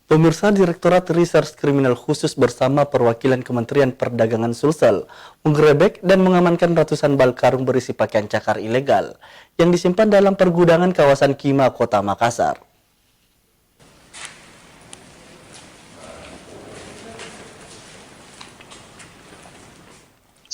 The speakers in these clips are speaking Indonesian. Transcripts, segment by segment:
Pemirsa, Direktorat Reserse Kriminal Khusus bersama perwakilan Kementerian Perdagangan Sulsel menggerebek dan mengamankan ratusan bal karung berisi pakaian cakar ilegal yang disimpan dalam pergudangan kawasan Kima, Kota Makassar.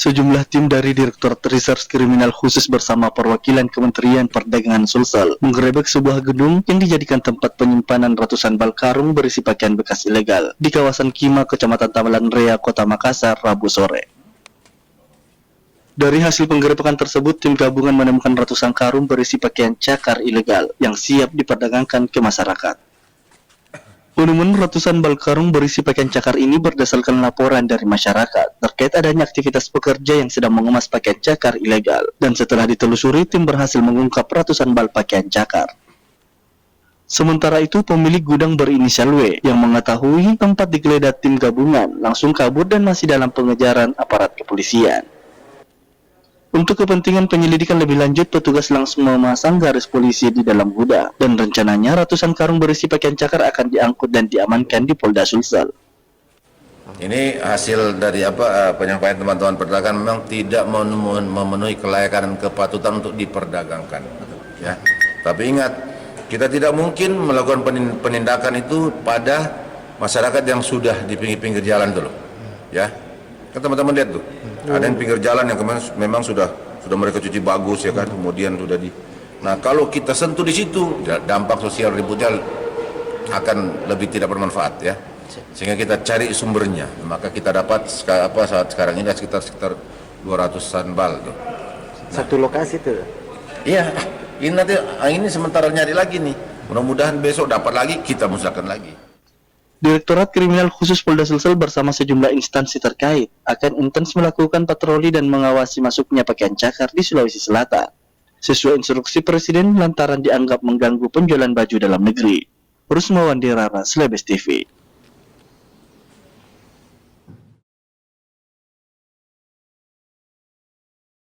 Sejumlah tim dari Direktorat Reserse Kriminal Khusus bersama perwakilan Kementerian Perdagangan Sulsel menggerebek sebuah gedung yang dijadikan tempat penyimpanan ratusan bal karung berisi pakaian bekas ilegal di kawasan Kima, Kecamatan Tabalan Rea, Kota Makassar, Rabu sore. Dari hasil penggerebekan tersebut, tim gabungan menemukan ratusan karung berisi pakaian cakar ilegal yang siap diperdagangkan ke masyarakat. Penemuan ratusan bal karung berisi pakaian cakar ini berdasarkan laporan dari masyarakat terkait adanya aktivitas pekerja yang sedang mengemas pakaian cakar ilegal, dan setelah ditelusuri, tim berhasil mengungkap ratusan bal pakaian cakar. Sementara itu, pemilik gudang berinisial W yang mengetahui tempat digeledah tim gabungan langsung kabur dan masih dalam pengejaran aparat kepolisian. Untuk kepentingan penyelidikan lebih lanjut, petugas langsung memasang garis polisi di dalam gudang, dan rencananya ratusan karung berisi pakaian cakar akan diangkut dan diamankan di Polda Sulsel. Ini hasil dari penyampaian teman-teman pedagang memang tidak memenuhi kelayakan dan kepatutan untuk diperdagangkan. Ya. Tapi ingat, kita tidak mungkin melakukan penindakan itu pada masyarakat yang sudah di pinggir-pinggir jalan dulu. Ya. Kan teman-teman lihat tuh, ada yang pinggir jalan yang memang sudah mereka cuci bagus ya kan, kemudian sudah di. Nah, kalau kita sentuh di situ, dampak sosial ributnya akan lebih tidak bermanfaat ya. Sehingga kita cari sumbernya, maka kita dapat saat sekarang ini sekitar 200-an bal tuh. Satu lokasi tuh. Iya, ini sementara nyari lagi nih. Mudah-mudahan besok dapat lagi, kita musnahkan lagi. Direktorat Kriminal Khusus Polda Sulsel bersama sejumlah instansi terkait akan intens melakukan patroli dan mengawasi masuknya pakaian cakar di Sulawesi Selatan, sesuai instruksi Presiden lantaran dianggap mengganggu penjualan baju dalam negeri. Rusmawan Dirara, Slebes TV.